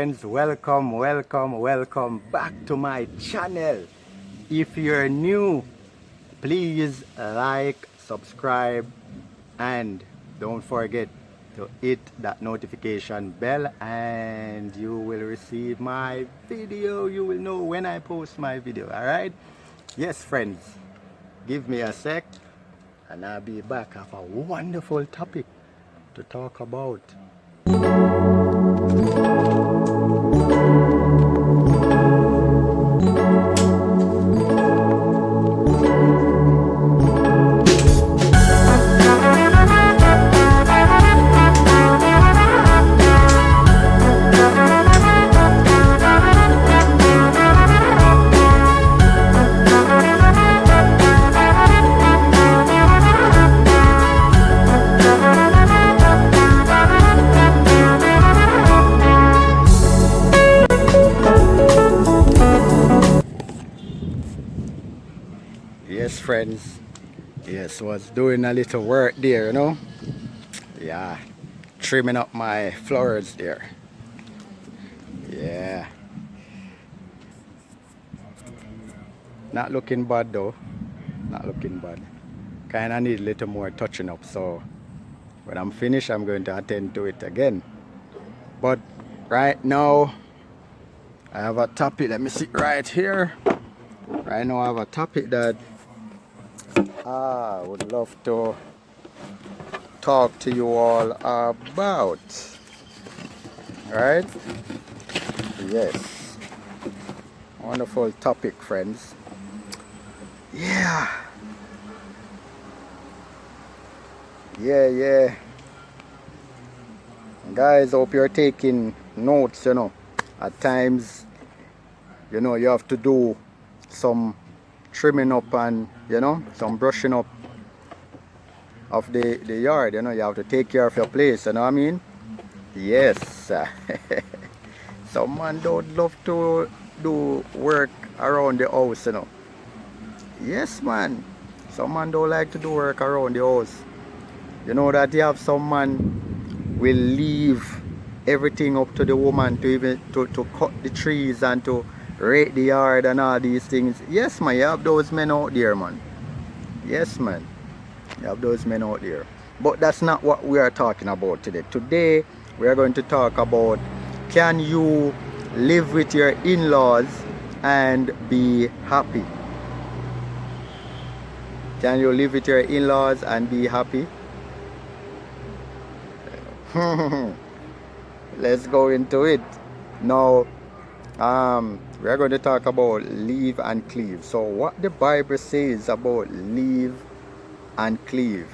friends, welcome back to my channel. If you're new, please like, subscribe, and don't forget to hit that notification bell, and you will receive my video. You will know when I post my video. All right? Yes, friends, give me a sec and I'll be back. I have a wonderful topic to talk about. Yes, friends. Yes, was doing a little work there, you know. Yeah, trimming up my flowers there. Yeah, not looking bad though. Not looking bad. Kinda need a little more touching up. So when I'm finished, I'm going to attend to it again. But right now, I have a topic. Let me sit right here. Right now, I have a topic that I would love to talk to you all about. Right? Yes. Wonderful topic, friends. Yeah. Yeah. Guys, hope you're taking notes, you know. At times, you know, you have to do some trimming up and, you know, some brushing up of the yard, you know. You have to take care of your place, you know what I mean? Yes. Some man don't love to do work around the house, you know. Yes, man. Some man don't like to do work around the house. You know that you have some man will leave everything up to the woman to even to cut the trees and to rake the yard and all these things. Yes, man, you have those men out there, man. Yes, man, you have those men out there. But that's not what we are talking about today. Today we are going to talk about, can you live with your in-laws and be happy? Can you live with your in-laws and be happy? Let's go into it. Now, we're going to talk about leave and cleave. So what the Bible says about leave and cleave,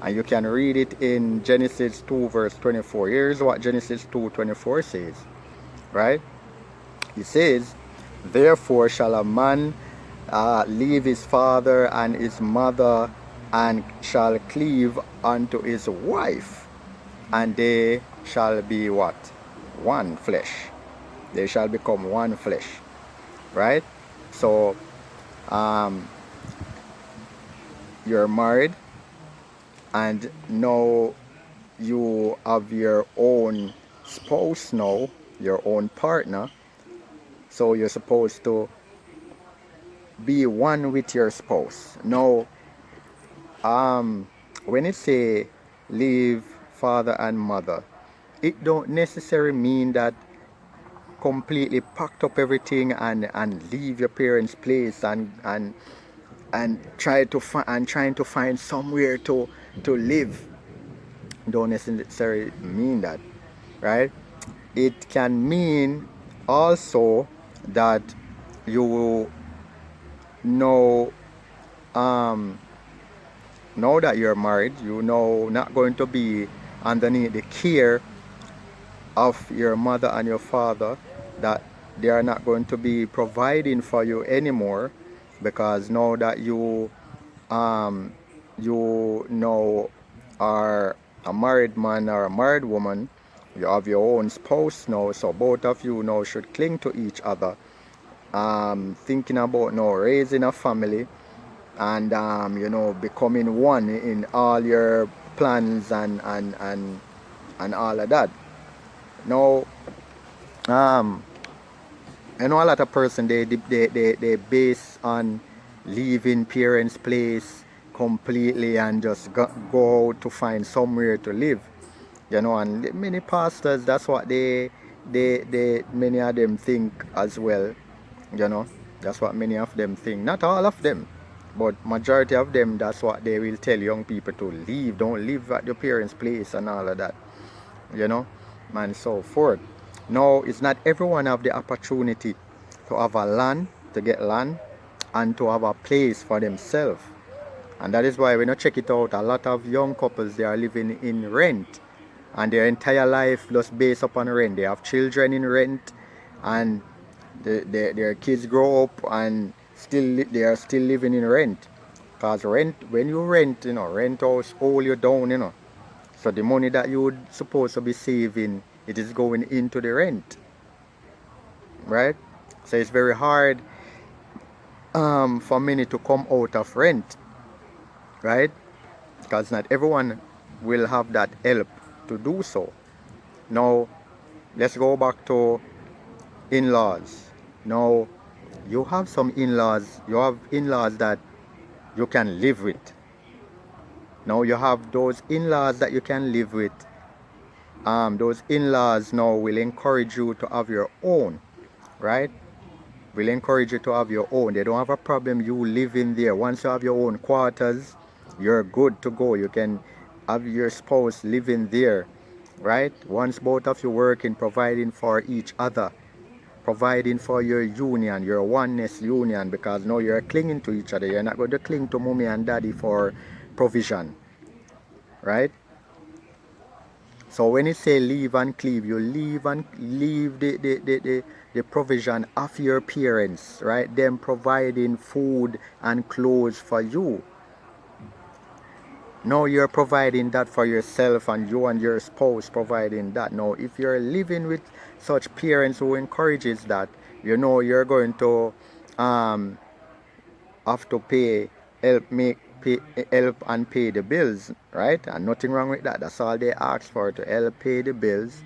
and you can read it in Genesis 2 verse 24. Here's what Genesis 2:24 says, right? It says, therefore shall a man leave his father and his mother, and shall cleave unto his wife, and they shall be what? One flesh. They shall become one flesh, right? So you're married and now you have your own spouse now, your own partner. So you're supposed to be one with your spouse. Now when it say leave father and mother, it don't necessarily mean that completely packed up everything and leave your parents' place and trying to find somewhere to live. Don't necessarily mean that, right? It can mean also that you know, now that you're married, you know, not going to be underneath the care of your mother and your father, that they are not going to be providing for you anymore, because now that you know are a married man or a married woman, you have your own spouse now, so both of you now should cling to each other, thinking about now raising a family, and you know, becoming one in all your plans and all of that. Now um I know a lot of person they base on leaving parents' place completely and just go out to find somewhere to live. And many pastors, that's what they many of them think as well. you know that's what many of them think, not all of them, but majority of them. That's what they will tell young people to leave, don't live at your parents' place and all of that, you know and so forth. Now, it's not everyone have the opportunity to have a land, to get land, and to have a place for themselves. And that is why when you check it out, a lot of young couples, they are living in rent, and their entire life just based upon rent. They have children in rent, and their kids grow up and they are still living in rent. Because rent, when you rent, rent house hold you down. So the money that you would supposed to be saving, it is going into the rent, right? So it's very hard for many to come out of rent, right? Because not everyone will have that help to do so. Now, let's go back to in-laws. Now, you have some in-laws, you have in-laws that you can live with. Now, you have those in-laws that you can live with. Those in-laws now will encourage you to have your own, right? Will encourage you to have your own. They don't have a problem you living there. Once you have your own quarters, you're good to go. You can have your spouse living there, right? Once both of you working, providing for each other, providing for your union, your oneness union, because now you're clinging to each other. You're not going to cling to mommy and daddy for provision, right? So when you say leave and cleave, you leave and leave the provision of your parents, right? Them providing food and clothes for you. Now you're providing that for yourself, and you and your spouse providing that. Now, if you're living with such parents who encourages that, you're going to um, have to help and pay the bills, right? And nothing wrong with that. That's all they ask for, to help pay the bills.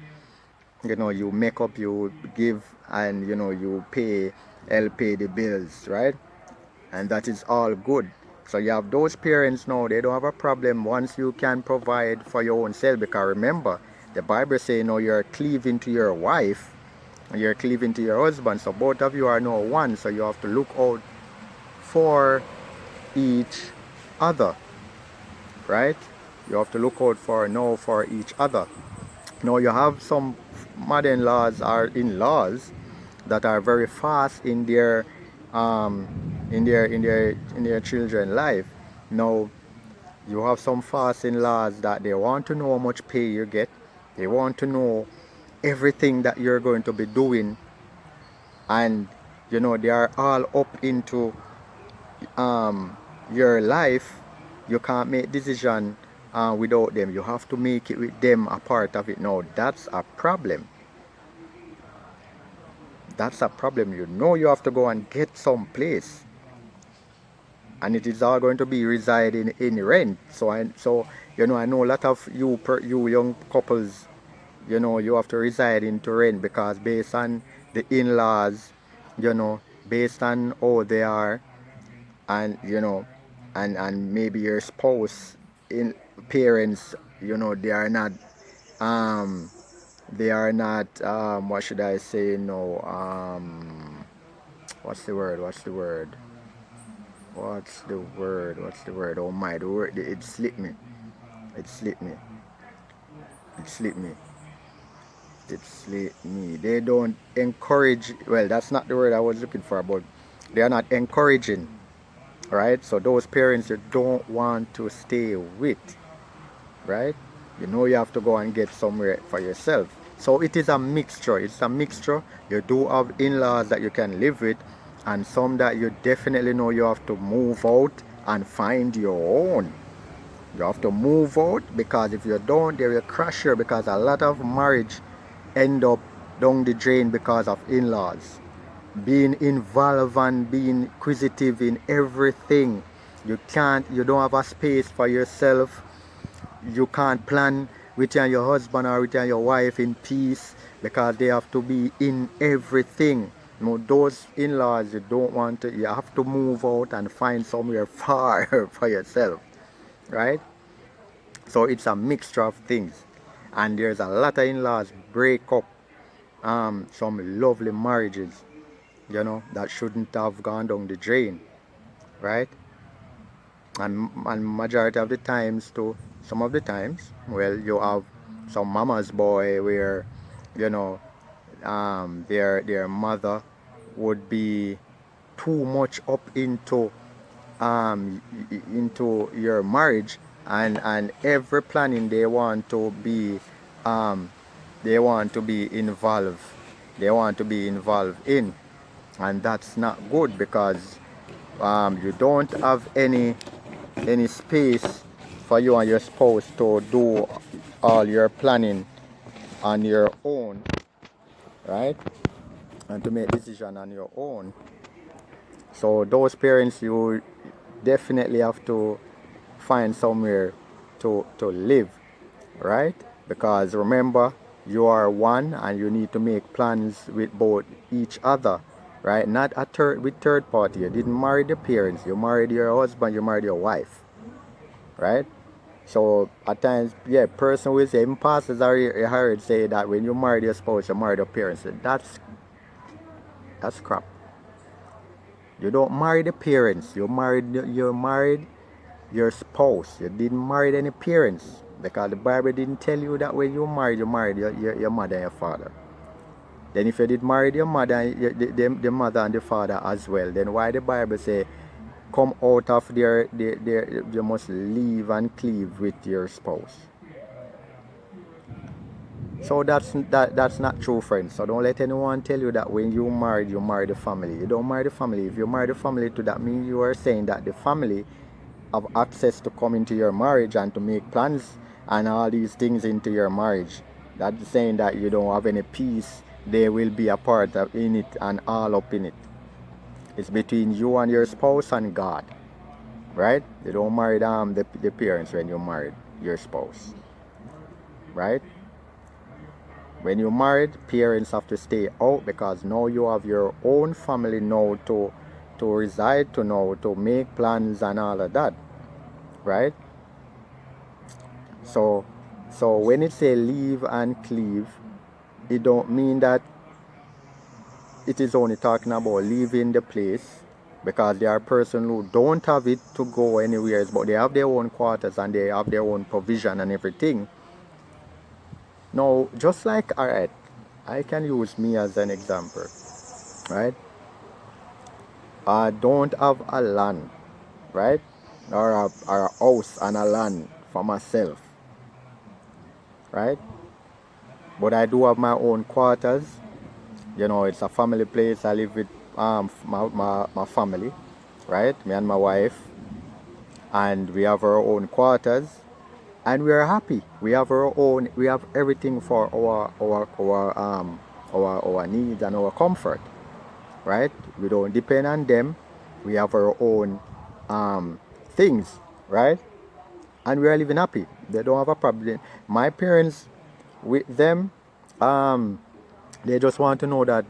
You make up, you give, and you help pay the bills, right? And that is all good. So you have those parents now, they don't have a problem once you can provide for your own self. Because remember, the Bible says, you're cleaving to your wife, and you're cleaving to your husband. So both of you are now one. So you have to look out for each other, right? You have to look out for each other. Now you have some mother-in-laws or in-laws that are very fast in their children life. Now you have some fast in-laws that they want to know how much pay you get. They want to know everything that you're going to be doing, and they are all up into your life. You can't make decision without them. You have to make it with them a part of it. Now that's a problem. That's a problem. You have to go and get some place, and it is all going to be residing in rent. So I know a lot of you young couples, you have to reside into rent, because based on the in-laws, based on how they are, and maybe your spouse in parents, um they are not what should I say, what's the word oh my, the word, it slipped me it slipped me it slipped me it slipped me They don't encourage, well, that's not the word I was looking for, but they are not encouraging, right? So those parents you don't want to stay with, right? You have to go and get somewhere for yourself. So it is a mixture. It's a mixture. You do have in-laws that you can live with, and some that you definitely know you have to move out and find your own. You have to move out, because if you don't, they will crash you, because a lot of marriage end up down the drain because of in-laws. Being involved and being inquisitive in everything. You don't have a space for yourself. You can't plan with you and your husband or with you and your wife in peace. because they have to be in everything. You know, those in-laws, you don't want to, you have to move out and find somewhere far for yourself, right? So it's a mixture of things. And there's a lot of in-laws break up some lovely marriages, you know, that shouldn't have gone down the drain, right? And majority of the times too, some of the times, well, you have some mama's boy where, you know, their mother would be too much up into your marriage, and every planning um they want to be involved they want to be involved in, and that's not good, because you don't have any space for you and your spouse to do all your planning on your own, right? And to make decision on your own. So those parents, you definitely have to find somewhere to live, right? Because remember, you are one and you need to make plans with both each other, right? Not with third party. You didn't marry the parents, you married your husband, you married your wife, right? So at times, yeah, person will say, pastors I heard say that when you marry your spouse, you marry your parents. That's crap. You don't marry the parents. You married your spouse. You didn't marry any parents, because the Bible didn't tell you that when you married your mother and your father. Then if you did marry your mother, the mother and the father as well, then why the Bible say come out of their you must leave and cleave with your spouse? So that's not true, friends. So don't let anyone tell you that when you marry the family. You don't marry the family. If you marry the family, to that means you are saying that the family have access to come into your marriage and to make plans and all these things into your marriage. That's saying that you don't have any peace. They will be a part of in it and all up in it. It's between you and your spouse and God, right? You don't marry the parents when you married your spouse, right? When you're married, parents have to stay out, because now you have your own family now to reside to, know to make plans and all of that, right? So when it say leave and cleave, it don't mean that it is only talking about leaving the place, because there are persons who don't have it to go anywhere, but they have their own quarters and they have their own provision and everything. Now, just like, all right, I can use me as an example, right? I don't have a land, right? Or a house and a land for myself, right? But I do have my own quarters. You know, it's a family place. I live with my family, right? Me and my wife, and we have our own quarters, and we are happy. We have our own. We have everything for our needs and our comfort, right? We don't depend on them. We have our own things, right? And we are living happy. They don't have a problem. My parents, with them, they just want to know that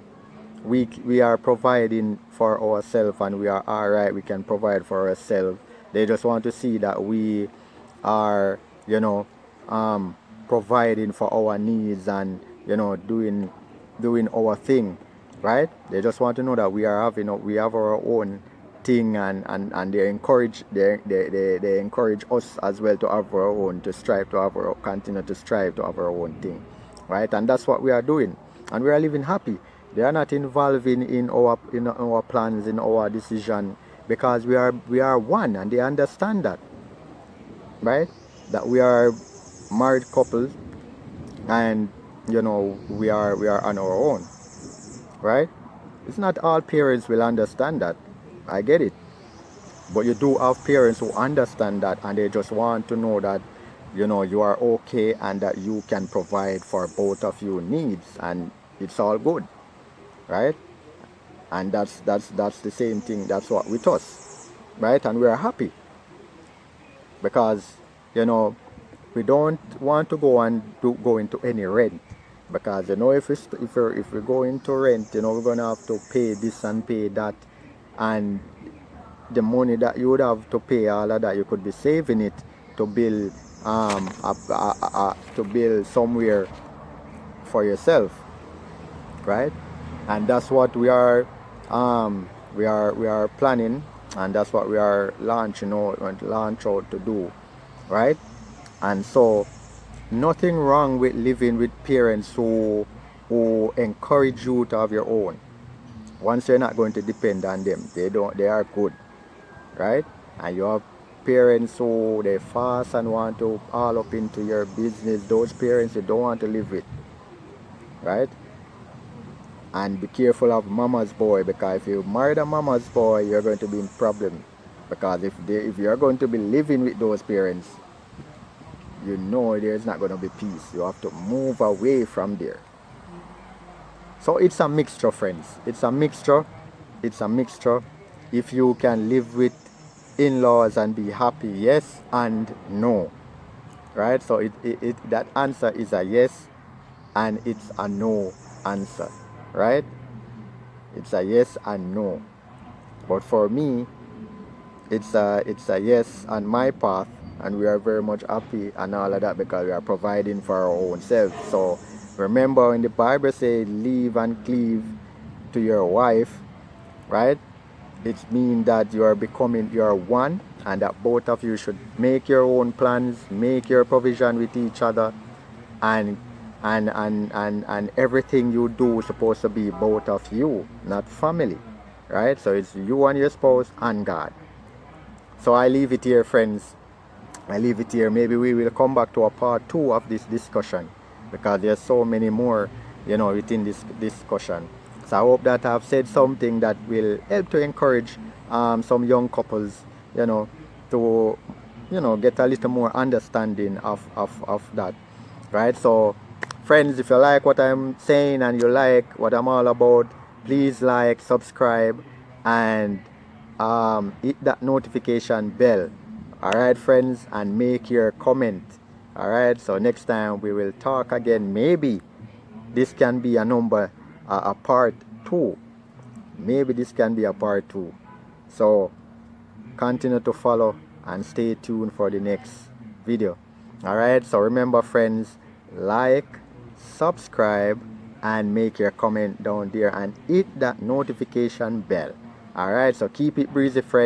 we are providing for ourselves and we are all right. We can provide for ourselves. They just want to see that we are, you know, providing for our needs and, you know, doing our thing, right? They just want to know that we have our own thing, and they encourage us as well to have our own, to strive to have our continue to strive to have our own thing, right? And that's what we are doing, and we are living happy. They are not involved in our plans, in our decision, because we are one, and they understand that, right? That we are married couple, and you know we are on our own, right? It's not all parents will understand that. I get it. But you do have parents who understand that, and they just want to know that, you know, you are okay and that you can provide for both of your needs, and it's all good, right? And that's the same thing. That's what with us, right? And we are happy, because, you know, we don't want to go into any rent. Because you know, if we're going to rent, you know, we're gonna have to pay this and pay that, and the money that you would have to pay, all of that, you could be saving it to build to build somewhere for yourself, right? And that's what we are planning, and that's what we are launching out launch out to do, right? And so nothing wrong with living with parents who encourage you to have your own. Once you're not going to depend on them, they are good, right? And you have parents who they fast and want to all up into your business. Those parents you don't want to live with, right? And be careful of mama's boy, because if you marry a mama's boy, you're going to be in problem. Because if you're going to be living with those parents, you know there's not going to be peace. You have to move away from there. So it's a mixture, friends. It's a mixture. It's a mixture. If you can live with in-laws and be happy, yes and no, right? So that answer is a yes, and it's a no answer, right? It's a yes and no. But for me, it's a yes on my path, and we are very much happy and all of that, because we are providing for our own selves. So remember, when the Bible says leave and cleave to your wife, right? It means that you are one, and that both of you should make your own plans, make your provision with each other, and and everything you do is supposed to be both of you, not family, right? So it's you and your spouse and God. So I leave it here, friends. I leave it here. Maybe we will come back to a part 2 of this discussion, because there's so many more, you know, within this discussion. So I hope that I've said something that will help to encourage some young couples, you know, to, you know, get a little more understanding of that, right? So friends, if you like what I'm saying and you like what I'm all about, please like, subscribe, and hit that notification bell. Alright, friends, and make your comment. Alright, so next time we will talk again. Maybe this can be a part 2. Maybe this can be a part 2. So continue to follow and stay tuned for the next video. Alright, so remember, friends, like, subscribe, and make your comment down there, and hit that notification bell. Alright, so keep it breezy, friends.